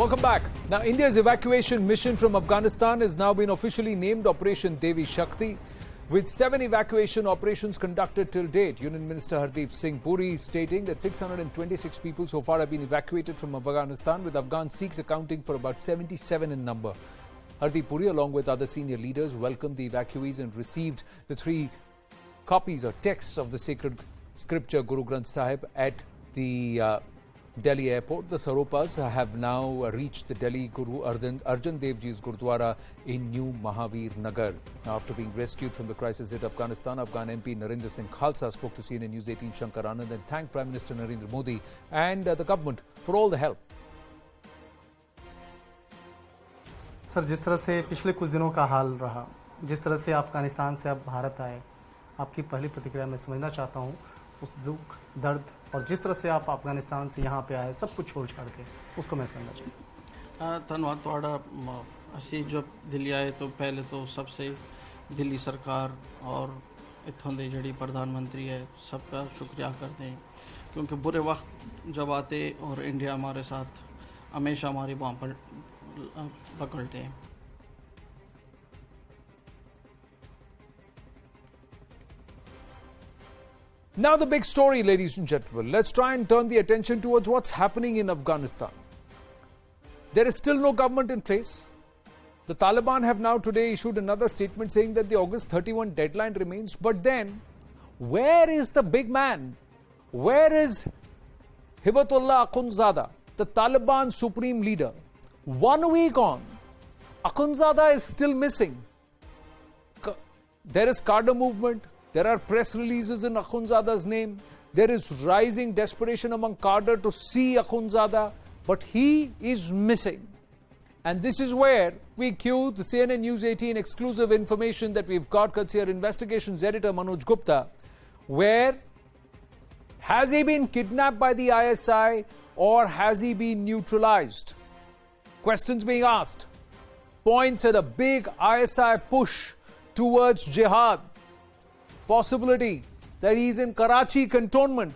Welcome back. Now, India's evacuation mission from Afghanistan has now been officially named Operation Devi Shakti, with 7 evacuation operations conducted till date. Union Minister Hardeep Singh Puri stating that 626 people so far have been evacuated from Afghanistan, with Afghan Sikhs accounting for about 77 in number. Hardeep Puri, along with other senior leaders, welcomed the evacuees and received the 3 copies or texts of the sacred scripture Guru Granth Sahib at the Delhi airport. The Saropas have now reached the Delhi Guru Arjan Dev Ji's Gurdwara in New Mahavir Nagar. After being rescued from the crisis-hit Afghanistan, Afghan MP Narendra Singh Khalsa spoke to CNN News 18 Shankar Anand and thanked Prime Minister Narendra Modi and the government for all the help. Sir, जिस तरह से पिछले कुछ दिनों का हाल रहा, जिस तरह से अफगानिस्तान से अब भारत आए, आपकी पहली प्रतिक्रिया मैं समझना चाहता हूँ उस दुख, दर्द और जिस तरह से आप अफगानिस्तान से यहाँ पे आए, सब कुछ छोड़ छाड़ के, उसको मैं समझना चाहिए। धन्यवाद थोड़ा असी जब दिल्ली आए तो पहले तो सबसे दिल्ली सरकार और इत्थों दे जड़ी प्रधानमंत्री है सबका शुक्रिया करते हैं, क्योंकि बुरे वक्त जब आते और इंडिया हमारे साथ हमेशा हमारी बाँह पर पकड़ते हैं। Now the big story, ladies and gentlemen. Let's try and turn the attention towards what's happening in Afghanistan. There is still no government in place. The Taliban have now today issued another statement saying that the August 31 deadline remains. But then, where is the big man? Where is Hibatullah Akhundzada, the Taliban supreme leader? 1 week on, Akhundzada is still missing. There is cadre movement. There are press releases in Akhundzada's name. There is rising desperation among cadre to see Akhundzada, but he is missing. And this is where we cue the CNN News 18 exclusive information that we've got courtesy our investigations editor Manoj Gupta, where has he been kidnapped by the ISI or has he been neutralized? Questions being asked. Points at a big ISI push towards jihad. Possibility that he's in Karachi cantonment,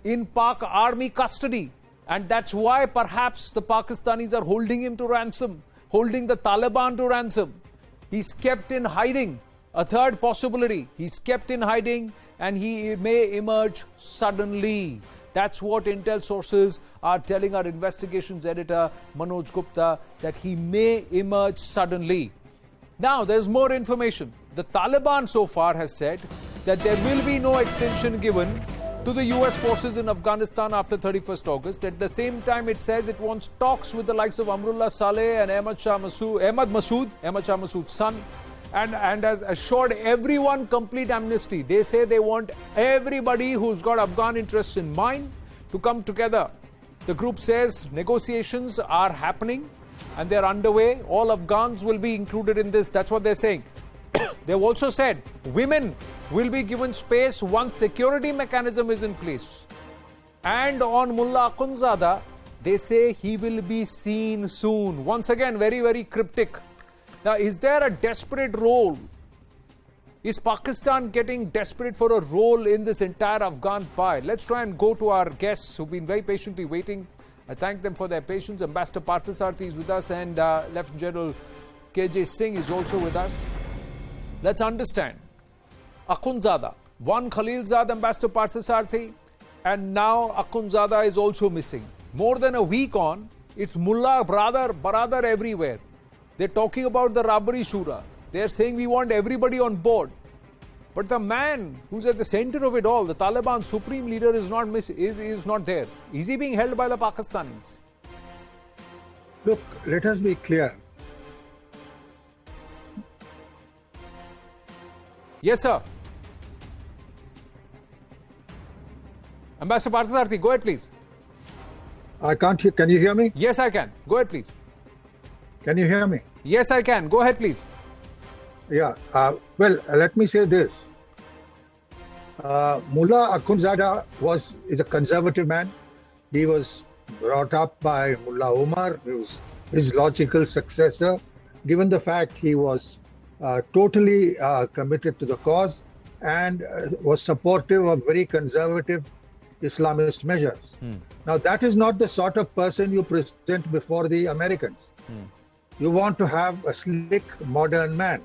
in Pak army custody, and that's why perhaps the Pakistanis are holding him to ransom, holding the Taliban to ransom. He's kept in hiding. A third possibility, he's kept in hiding and he may emerge suddenly. That's what intel sources are telling our investigations editor Manoj Gupta, that he may emerge suddenly. Now, there's more information. The Taliban so far has said that there will be no extension given to the US forces in Afghanistan after 31st August. At the same time, it says it wants talks with the likes of Amrullah Saleh and Ahmad Shah Massoud's son, and has assured everyone complete amnesty. They say they want everybody who's got Afghan interests in mind to come together. The group says negotiations are happening and they're underway. All Afghans will be included in this. That's what they're saying. They've also said women will be given space once security mechanism is in place. And on Mullah Akhundzada, they say he will be seen soon. Once again, very, very cryptic. Now, is there a desperate role? Is Pakistan getting desperate for a role in this entire Afghan pie? Let's try and go to our guests who've been very patiently waiting. I thank them for their patience. Ambassador Parthasarathi is with us, and Lieutenant General KJ Singh is also with us. Let's understand. Akhundzada, one Khalilzad, Ambassador Parthasarathi, and now Akhundzada is also missing. More than a week on, it's Mullah, brother everywhere. They're talking about the Rabari Shura. They're saying we want everybody on board. But the man who's at the center of it all, the Taliban supreme leader, is not there. Is he being held by the Pakistanis? Look, let us be clear. Yes, sir. Ambassador Parthasarathi, go ahead, please. I can't hear. Can you hear me? Yes, I can. Go ahead, please. Can you hear me? Yes, I can. Go ahead, please. Yeah. Well, let me say this. Mullah Akhundzada is a conservative man. He was brought up by Mullah Omar, who's his logical successor, given the fact he was totally committed to the cause and was supportive of very conservative Islamist measures. Now, that is not the sort of person you present before the Americans. You want to have a slick, modern man.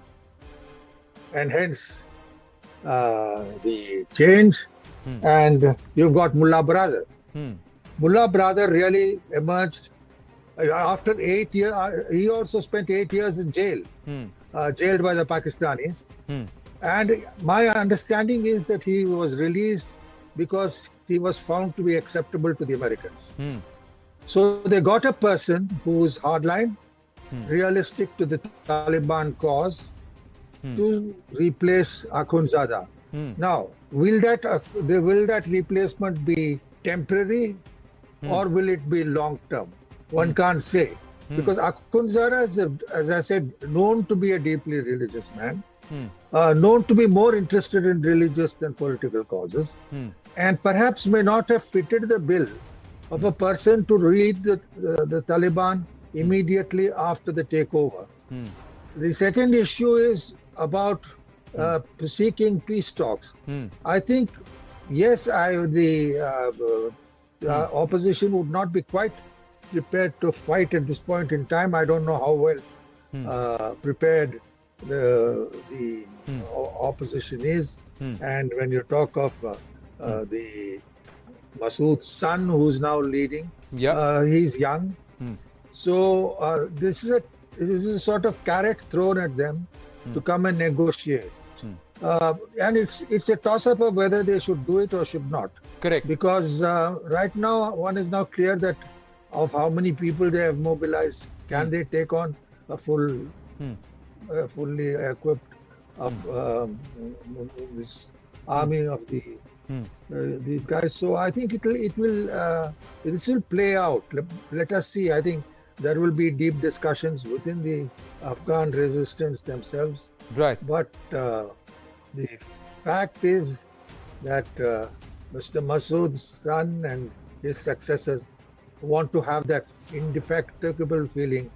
And hence the change. And you've got Mullah Brother. Mullah Brother really emerged after 8 years. He also spent 8 years in jail, jailed by the Pakistanis. And my understanding is that he was released because he was found to be acceptable to the Americans. So they got a person who is hardline, realistic to the Taliban cause, to replace Akhundzada. Now, will that replacement be temporary or will it be long term? One can't say. Because Akhundzada is, as I said, known to be a deeply religious man, known to be more interested in religious than political causes, and perhaps may not have fitted the bill of a person to lead the Taliban immediately after the takeover. The second issue is about seeking peace talks. I think, yes, the opposition would not be quite prepared to fight at this point in time. I don't know how well prepared the opposition is. And when you talk of the Masood's son, who's now leading, he's young. So this is a sort of carrot thrown at them to come and negotiate. And it's a toss-up of whether they should do it or should not. Correct. Because right now, one is now clear that of how many people they have mobilized, can they take on a fully equipped this army of these guys. So I think this will play out. Let us see. I think there will be deep discussions within the Afghan resistance themselves. Right. But the fact is that Mr. Masood's son and his successors want to have that indefatigable feeling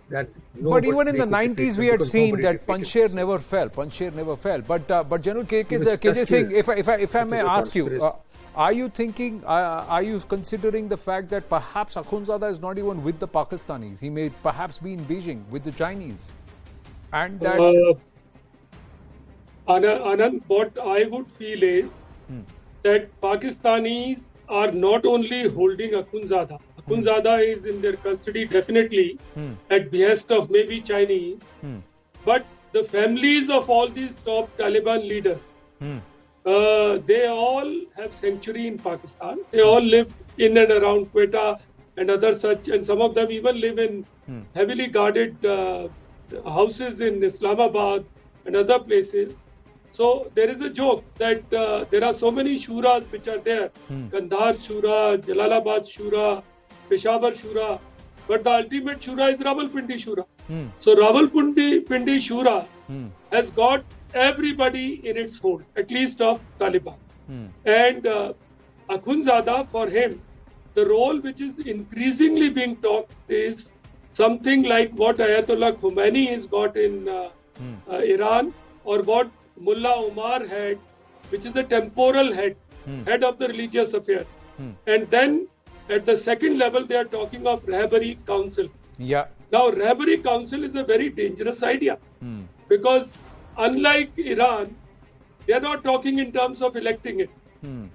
that. But even in the 90s, we had seen that Panjshir never fell. Panjshir never fell. But General KJ Singh, if I may ask you, are you thinking? Are you considering the fact that perhaps Akhundzada is not even with the Pakistanis? He may perhaps be in Beijing with the Chinese, and that. Anand, what I would feel is that Pakistanis are not only holding Akhundzada. Akhundzada is in their custody definitely at behest of maybe Chinese, but the families of all these top Taliban leaders, they all have sanctuary in Pakistan. They all live in and around Quetta and other such, and some of them even live in heavily guarded houses in Islamabad and other places. So there is a joke that there are so many shuras which are there, Kandahar Shura, Jalalabad Shura, Peshawar Shura, but the ultimate Shura is Rawalpindi Shura. So Rawalpindi Shura has got everybody in its hold, at least of Taliban. And Akhundzada, for him, the role which is increasingly being talked is something like what Ayatollah Khomeini has got in Iran, or what Mullah Omar had, which is the temporal head of the religious affairs. And then at the second level, they are talking of Rahbari Council. Yeah. Now, Rahbari Council is a very dangerous idea because unlike Iran, they are not talking in terms of electing it.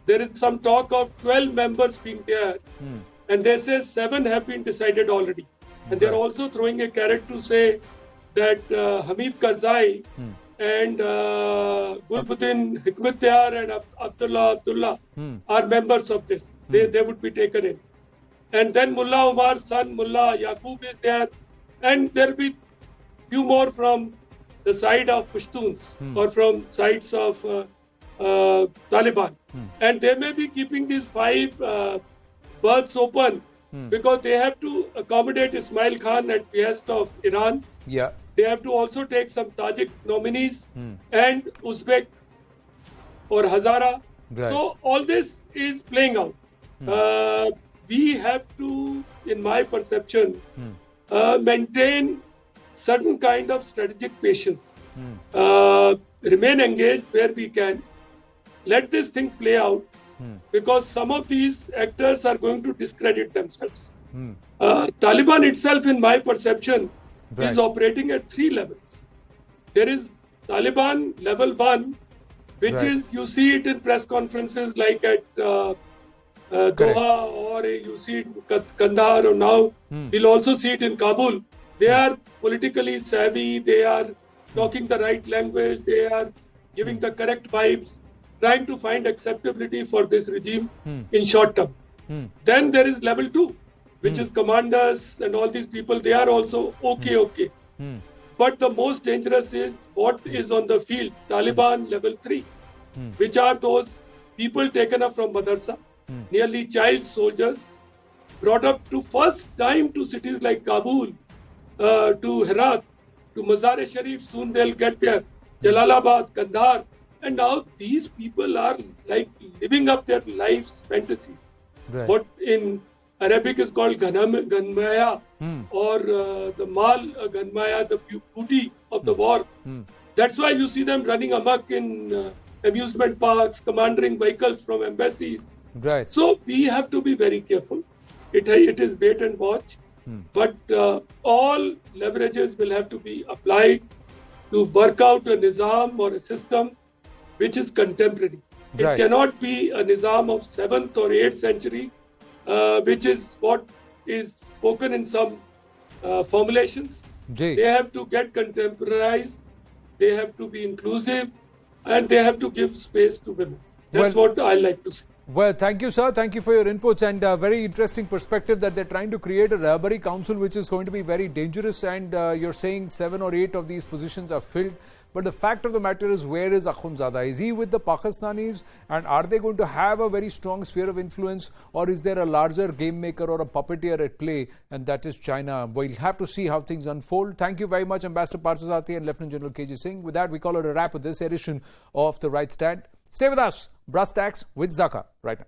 There is some talk of 12 members being there, and they say 7 have been decided already. And they are also throwing a carrot to say that Hamid Karzai and Gulbuddin Hikmatyar and Abdullah are members of this. They would be taken in. And then Mullah Omar's son, Mullah Yaqub is there. And there will be few more from the side of Pashtuns or from sides of Taliban. And they may be keeping these 5 berths open because they have to accommodate Ismail Khan at behest of Iran. Yeah. They have to also take some Tajik nominees and Uzbek or Hazara. Right. So all this is playing out. We have to, in my perception, maintain certain kind of strategic patience. Remain engaged where we can. Let this thing play out. because some of these actors are going to discredit themselves. Taliban itself, in my perception, is operating at 3 levels. There is Taliban level 1, which is, you see it in press conferences like at Doha, or you see it in Kandahar, or now we'll also see it in Kabul. They are politically savvy, they are talking the right language, they are giving the correct vibes, trying to find acceptability for this regime in short term. Then there is level 2, which is commanders and all these people, they are also okay. But the most dangerous is what is on the field, Taliban level 3, which are those people taken up from madrasa, nearly child soldiers, brought up to first time to cities like Kabul, to Herat, to Mazar-e-Sharif, soon they'll get there, Jalalabad, Kandahar, and now these people are like living up their life's fantasies. What in Arabic is called Ganmaya, or the Mal Ganmaya, the booty of the war. That's why you see them running amok in amusement parks, commanding vehicles from embassies. So we have to be very careful. It is wait and watch. But all leverages will have to be applied to work out a nizam or a system which is contemporary. It cannot be a nizam of 7th or 8th century, which is what is spoken in some formulations. They have to get contemporized, they have to be inclusive, and they have to give space to women. That's what I like to say. Well, thank you, sir. Thank you for your inputs, and very interesting perspective that they're trying to create a Rahbari council which is going to be very dangerous, and you're saying 7 or 8 of these positions are filled. But the fact of the matter is, where is Akhundzada? Is he with the Pakistanis, and are they going to have a very strong sphere of influence, or is there a larger game maker or a puppeteer at play, and that is China? We'll have to see how things unfold. Thank you very much, Ambassador Parthasarathi and Lieutenant General KG Singh. With that, we call it a wrap with this edition of The Right Stand. Stay with us. Brass Tacks with Zaka right now.